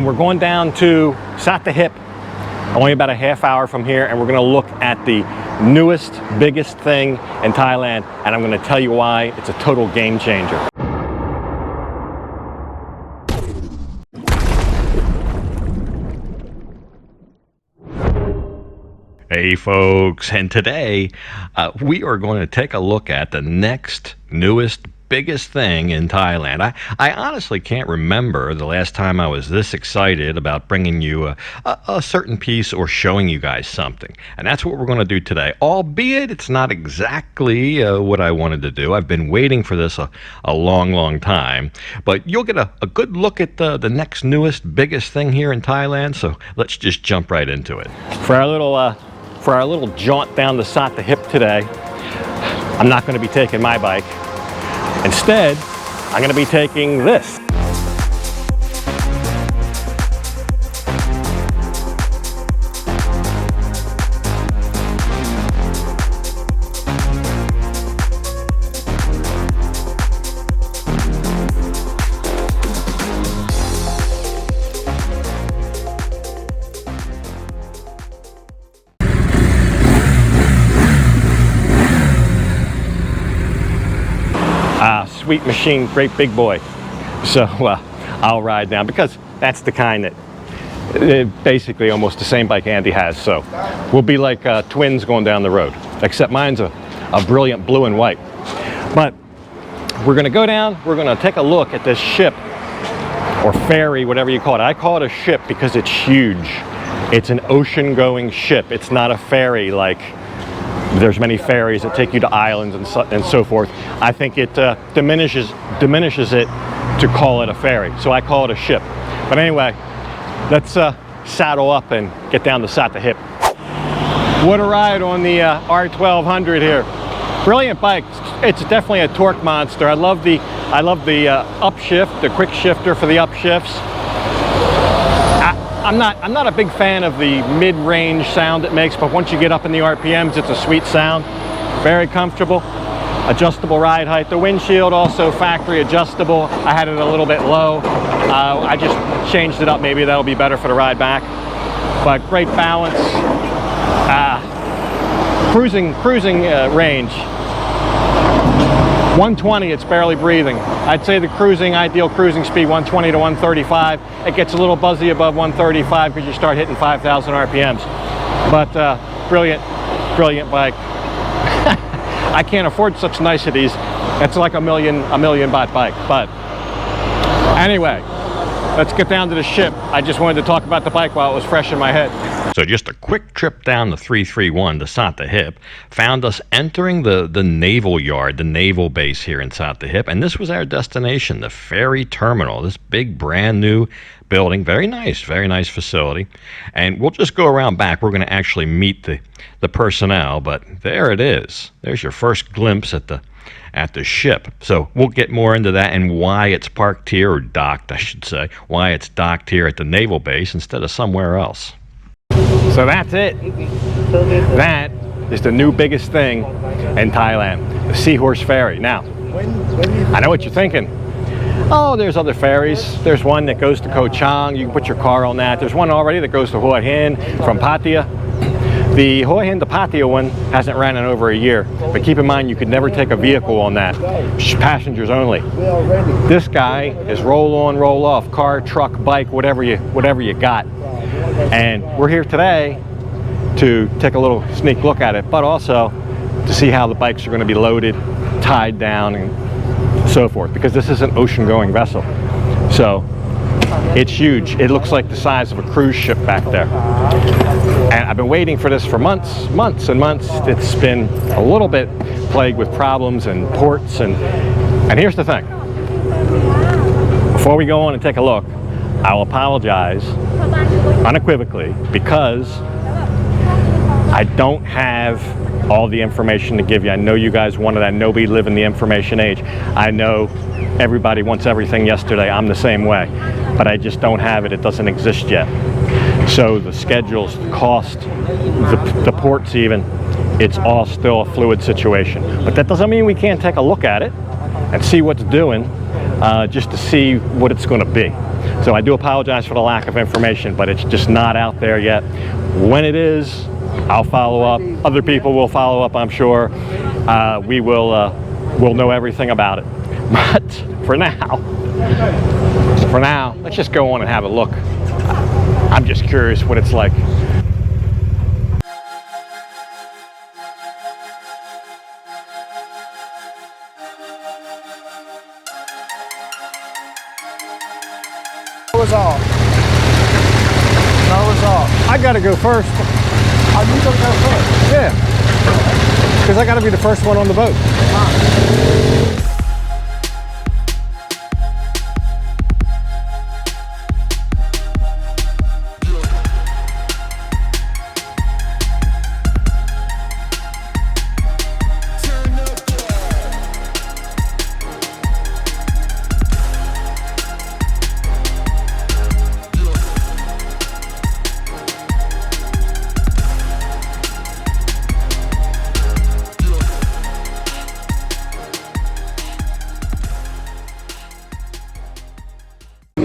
We're going down to Sat Hip, only about a half hour from here, and we're going to look at the newest, biggest thing in Thailand, and I'm going to tell you why it's a total game changer. Hey folks, and today we are going to take a look at the next, newest, biggest thing in Thailand. I honestly can't remember the last time I was this excited about bringing you a certain piece or showing you guys something. And that's what we're going to do today, albeit it's not exactly what I wanted to do. I've been waiting for this a long time. But you'll get a good look at the next, newest, biggest thing here in Thailand. So let's just jump right into it. For our little jaunt down the Sat Hip today, I'm not going to be taking my bike. Instead, I'm going to be taking this. Sweet machine, great big boy. So I'll ride down because that's the kind that basically almost the same bike Andy has. So we'll be like twins going down the road, except mine's a brilliant blue and white. But we're going to go down, we're going to take a look at this ship or ferry, whatever you call it. I call it a ship because it's huge. It's an ocean going ship. It's not a ferry like there's many ferries that take you to islands and so forth. I think it diminishes it to call it a ferry. So I call it a ship. But anyway, let's saddle up and get down to Sat Hip. What a ride on the R1200 here. Brilliant bike. It's definitely a torque monster. I love the upshift, the quick shifter for the upshifts. I'm not a big fan of the mid-range sound it makes, but once you get up in the RPMs, it's a sweet sound. Very comfortable. Adjustable ride height. The windshield also factory adjustable. I had it a little bit low. I just changed it up. Maybe that'll be better for the ride back. But great balance. Cruising range. 120, it's barely breathing. I'd say the ideal cruising speed, 120 to 135. It gets a little buzzy above 135 because you start hitting 5,000 RPMs. But brilliant bike. I can't afford such niceties. It's like a million baht bike. But anyway, let's get down to the ship. I just wanted to talk about the bike while it was fresh in my head. So just a quick trip down the 331 to Sat Hip found us entering the naval yard, the naval base here in Sat Hip, and this was our destination, the ferry terminal, this big brand new building. Very nice facility. And we'll just go around back. We're going to actually meet the personnel, but there it is. There's your first glimpse at the ship. So we'll get more into that and why it's parked here, or docked I should say, why it's docked here at the naval base instead of somewhere else. So that's it. That is the new biggest thing in Thailand, the Seahorse Ferry. Now, I know what you're thinking. Oh, there's other ferries. There's one that goes to Koh Chang. You can put your car on that. There's one already that goes to Hua Hin from Pattaya. The Hua Hin to Pattaya one hasn't ran in over a year, but keep in mind you could never take a vehicle on that. Passengers only. This guy is roll on, roll off, car, truck, bike, whatever you got. And we're here today to take a little sneak look at it, but also to see how the bikes are going to be loaded, tied down, and so forth, because this is an ocean-going vessel. So it's huge. It looks like the size of a cruise ship back there. And I've been waiting for this for months and months. It's been a little bit plagued with problems and ports, and here's the thing. Before we go on and take a look, I'll apologize unequivocally because I don't have all the information to give you. I know you guys wanted. I know we live in the information age. I know everybody wants everything yesterday. I'm the same way, but I just don't have it. It doesn't exist yet. So the schedules, the cost, the ports even, it's all still a fluid situation. But that doesn't mean we can't take a look at it and see what's doing, just to see what it's going to be. So I do apologize for the lack of information, but it's just not out there yet. When it is, I'll follow up. Other people will follow up, I'm sure. We'll know everything about it. But for now, let's just go on and have a look. I'm just curious what it's like. Noah's Ark. Noah's Ark. I gotta go first. Oh, you gotta go first? Yeah. Because I gotta be the first one on the boat.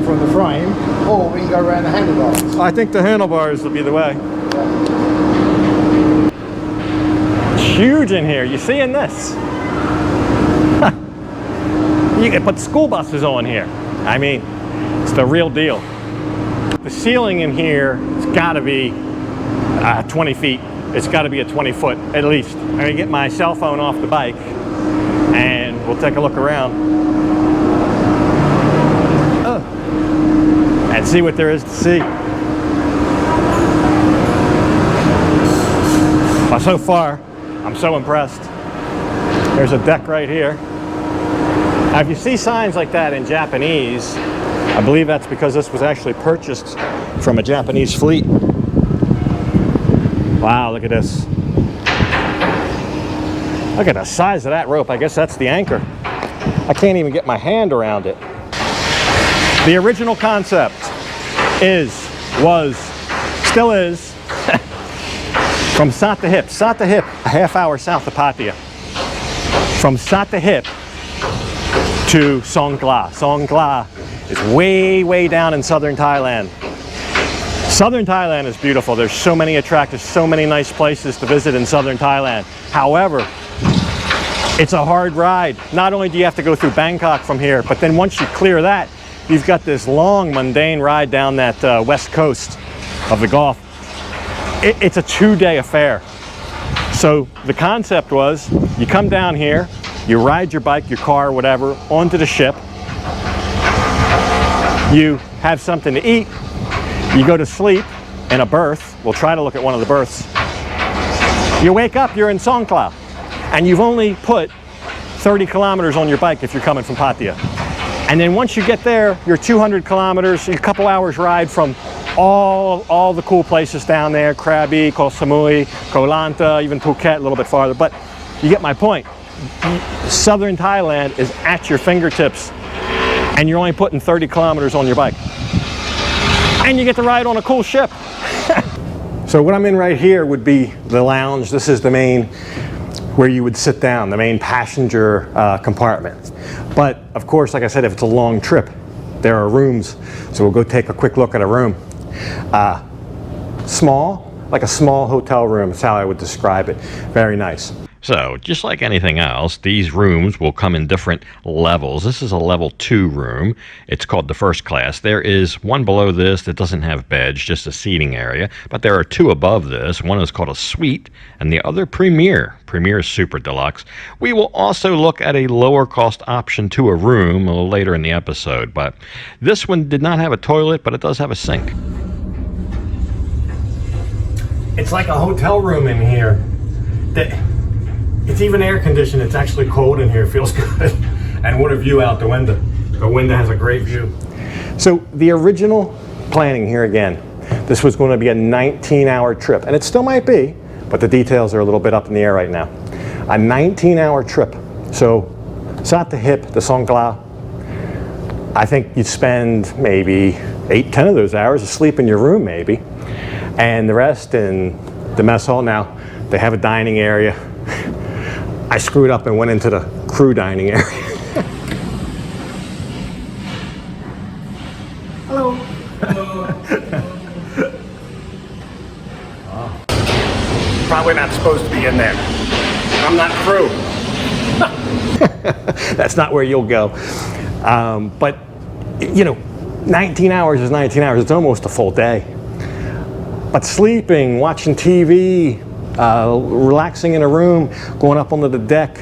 From the frame, or we can go around the handlebars. I think the handlebars will be the way. It's huge in here. You seeing this? You can put school buses on here. I mean, it's the real deal. The ceiling in here has got to be 20 feet. It's got to be a 20-foot at least. I'm going to get my cell phone off the bike and we'll take a look around. And see what there is to see. Well, so far, I'm so impressed. There's a deck right here. Now, if you see signs like that in Japanese, I believe that's because this was actually purchased from a Japanese fleet. Wow, look at this. Look at the size of that rope. I guess that's the anchor. I can't even get my hand around it. The original concept still is, from Sattahip. Sattahip, a half hour south of Pattaya. From Sattahip to Songkhla. Songkhla is way, way down in southern Thailand. Southern Thailand is beautiful. There's so many attractions, so many nice places to visit in southern Thailand. However, it's a hard ride. Not only do you have to go through Bangkok from here, but then once you clear that, you've got this long, mundane ride down that west coast of the Gulf. It's a 2-day affair. So the concept was, you come down here, you ride your bike, your car, whatever, onto the ship. You have something to eat. You go to sleep in a berth. We'll try to look at one of the berths. You wake up, you're in Songkhla. And you've only put 30 kilometers on your bike if you're coming from Pattaya. And then once you get there, you're 200 kilometers, a couple hours ride from all the cool places down there, Krabi, Koh Samui, Koh Lanta, even Phuket, a little bit farther. But you get my point. Southern Thailand is at your fingertips, and you're only putting 30 kilometers on your bike. And you get to ride on a cool ship. So what I'm in right here would be the lounge. This is the main, where you would sit down, the main passenger compartment. But of course, like I said, if it's a long trip, there are rooms. So we'll go take a quick look at a room. Small, like a small hotel room is how I would describe it. Very nice. So, just like anything else, these rooms will come in different levels. This is a level 2 room. It's called the first class. There is one below this that doesn't have beds, just a seating area. But there are 2 above this. One is called a suite, and the other Premier. Premier is super deluxe. We will also look at a lower cost option to a room a little later in the episode. But this one did not have a toilet, but it does have a sink. It's like a hotel room in here. It's even air conditioned. It's actually cold in here. It feels good. And what a view out the window. The window has a great view. So the original planning here again, this was going to be a 19-hour trip. And it still might be, but the details are a little bit up in the air right now. A 19-hour trip. So Sattahip to Songkhla, I think you'd spend maybe 8-10 of those hours asleep in your room maybe. And the rest in the mess hall. Now, they have a dining area. I screwed up and went into the crew dining area. probably not supposed to be in there. I'm not through. That's not where you'll go. But, you know, 19 hours is 19 hours. It's almost a full day. But sleeping, watching TV, relaxing in a room, going up onto the deck,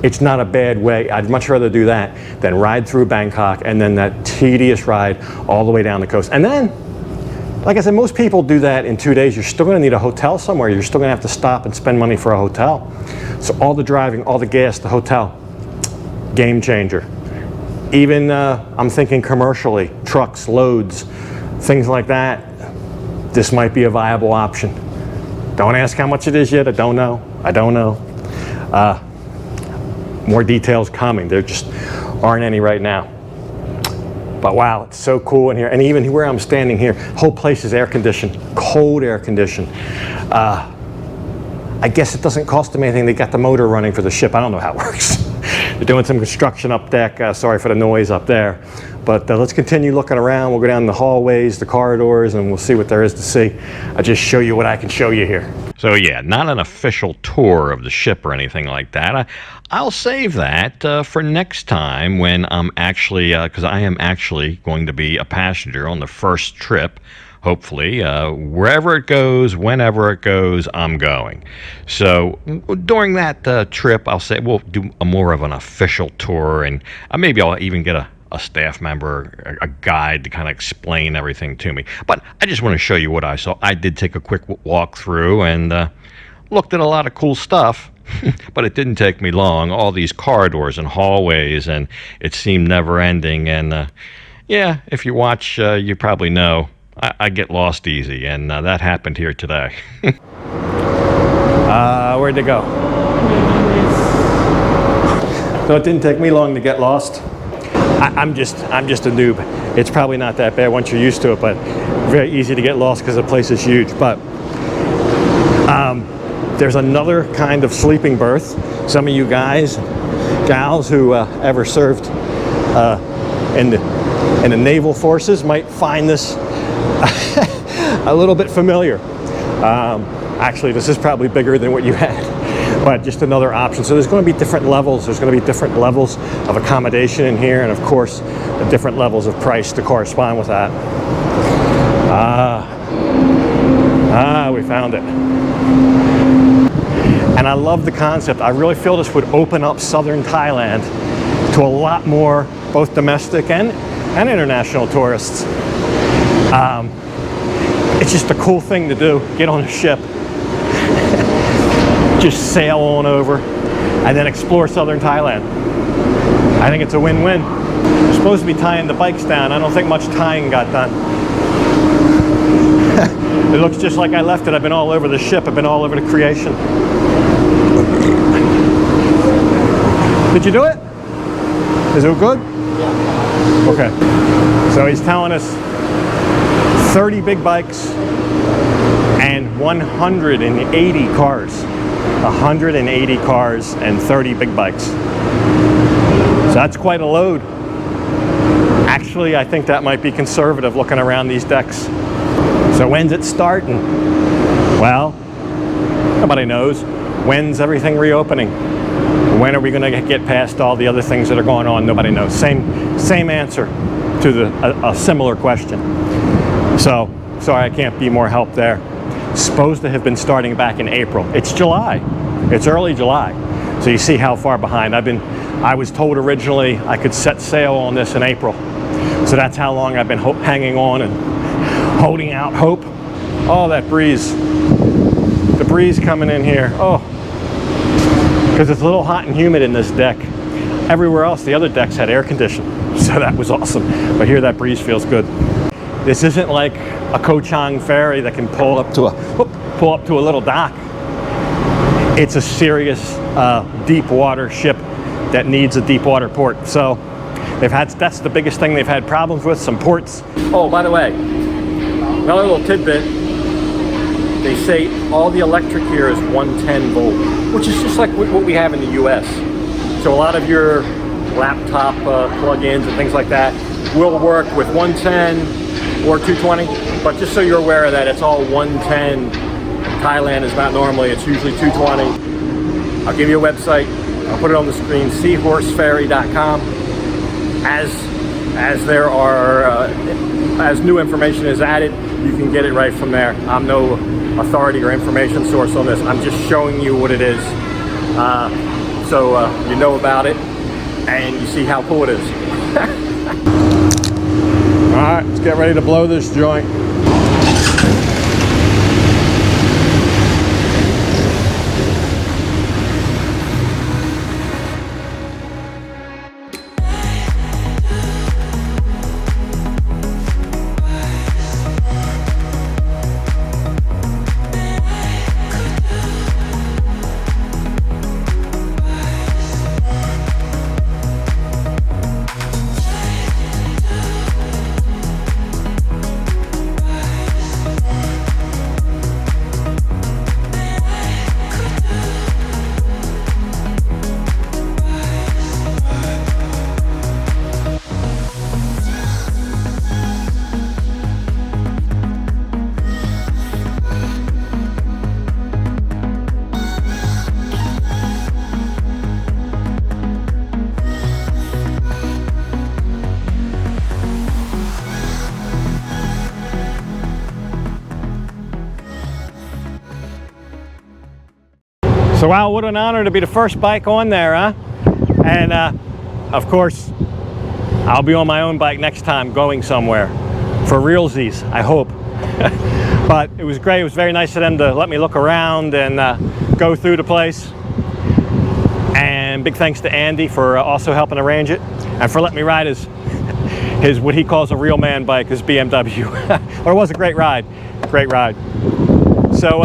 it's not a bad way. I'd much rather do that than ride through Bangkok and then that tedious ride all the way down the coast. And then, like I said, most people do that in 2 days. You're still going to need a hotel somewhere. You're still going to have to stop and spend money for a hotel. So all the driving, all the gas, the hotel, game changer. Even, I'm thinking commercially, trucks, loads, things like that. This might be a viable option. Don't ask how much it is yet. I don't know. More details coming. There just aren't any right now. But wow, it's so cool in here. And even where I'm standing here, whole place is air conditioned, cold air conditioned. I guess it doesn't cost them anything. They got the motor running for the ship. I don't know how it works. They're doing some construction up deck. Sorry for the noise up there. But let's continue looking around. We'll go down the hallways, the corridors, and we'll see what there is to see. I'll just show you what I can show you here. So yeah, not an official tour of the ship or anything like that. I'll save that for next time when I'm actually, because I am actually going to be a passenger on the first trip. Hopefully, wherever it goes, whenever it goes, I'm going. So during that trip, I'll say we'll do more of an official tour, and maybe I'll even get a staff member, a guide to kind of explain everything to me. But I just want to show you what I saw. I did take a quick walk through and looked at a lot of cool stuff, but it didn't take me long. All these corridors and hallways, and it seemed never ending. And yeah, if you watch, you probably know I get lost easy, and that happened here today. Where'd they go? So it didn't take me long to get lost. I'm just a noob. It's probably not that bad once you're used to it, but very easy to get lost because the place is huge. But there's another kind of sleeping berth. Some of you guys, gals who ever served in the naval forces might find this a little bit familiar. Actually, this is probably bigger than what you had, but just another option. So there's going to be different levels. There's going to be different levels of accommodation in here, and of course, different levels of price to correspond with that. We found it. And I love the concept. I really feel this would open up southern Thailand to a lot more, both domestic and international tourists. It's just a cool thing to do. Get on a ship, just sail on over, and then explore southern Thailand. I think it's a win-win. We're supposed to be tying the bikes down. I don't think much tying got done. It looks just like I left it. I've been all over the ship. I've been all over the creation. Did you do it? Is it good? Yeah. Okay. So he's telling us 30 big bikes and 180 cars. 180 cars and 30 big bikes. So that's quite a load. Actually, I think that might be conservative looking around these decks. So when's it starting? Well, nobody knows. When's everything reopening? When are we going to get past all the other things that are going on? Nobody knows. Same answer to a similar question. So, sorry I can't be more help there. Supposed to have been starting back in April. It's July. It's early July. So you see how far behind. I was told originally I could set sail on this in April. So that's how long I've been hanging on and holding out hope. Oh, that breeze. The breeze coming in here. Oh, because it's a little hot and humid in this deck. Everywhere else, the other decks had air conditioning. So that was awesome. But here that breeze feels good. This isn't like a Koh Chang ferry that can pull up to a little dock. It's a serious deep water ship that needs a deep water port. So that's the biggest thing they've had problems with, some ports. Oh, by the way, another little tidbit. They say all the electric here is 110 volt, which is just like what we have in the US. So a lot of your laptop plug-ins and things like that will work with 110 or 220, but just so you're aware of that, it's all 110 Thailand is not normally, it's usually $220. I'll give you a website, I'll put it on the screen, seahorseferry.com. As there are, as new information is added, you can get it right from there. I'm no authority or information source on this. I'm just showing you what it is. So you know about it and you see how cool it is. All right, let's get ready to blow this joint. So wow, what an honor to be the first bike on there, huh? And of course, I'll be on my own bike next time going somewhere. For realsies, I hope. But it was great, it was very nice of them to let me look around and go through the place. And big thanks to Andy for also helping arrange it and for letting me ride his what he calls a real man bike, his BMW. Well, it was a great ride, great ride. So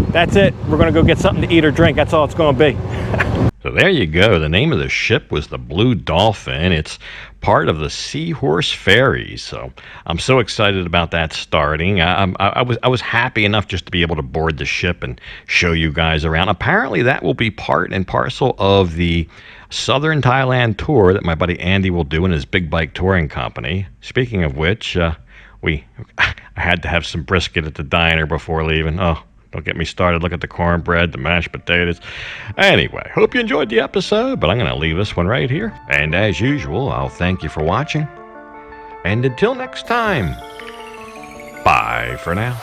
that's it. We're gonna go get something to eat or drink. That's all it's gonna be. So there you go. The name of the ship was the Blue Dolphin. It's part of the Seahorse Ferries. So I'm so excited about that starting. I was happy enough just to be able to board the ship and show you guys around. Apparently that will be part and parcel of the Southern Thailand tour that my buddy Andy will do in his big bike touring company. Speaking of which, I had to have some brisket at the diner before leaving. Oh, don't get me started. Look at the cornbread, the mashed potatoes. Anyway, hope you enjoyed the episode, but I'm going to leave this one right here. And as usual, I'll thank you for watching. And until next time, bye for now.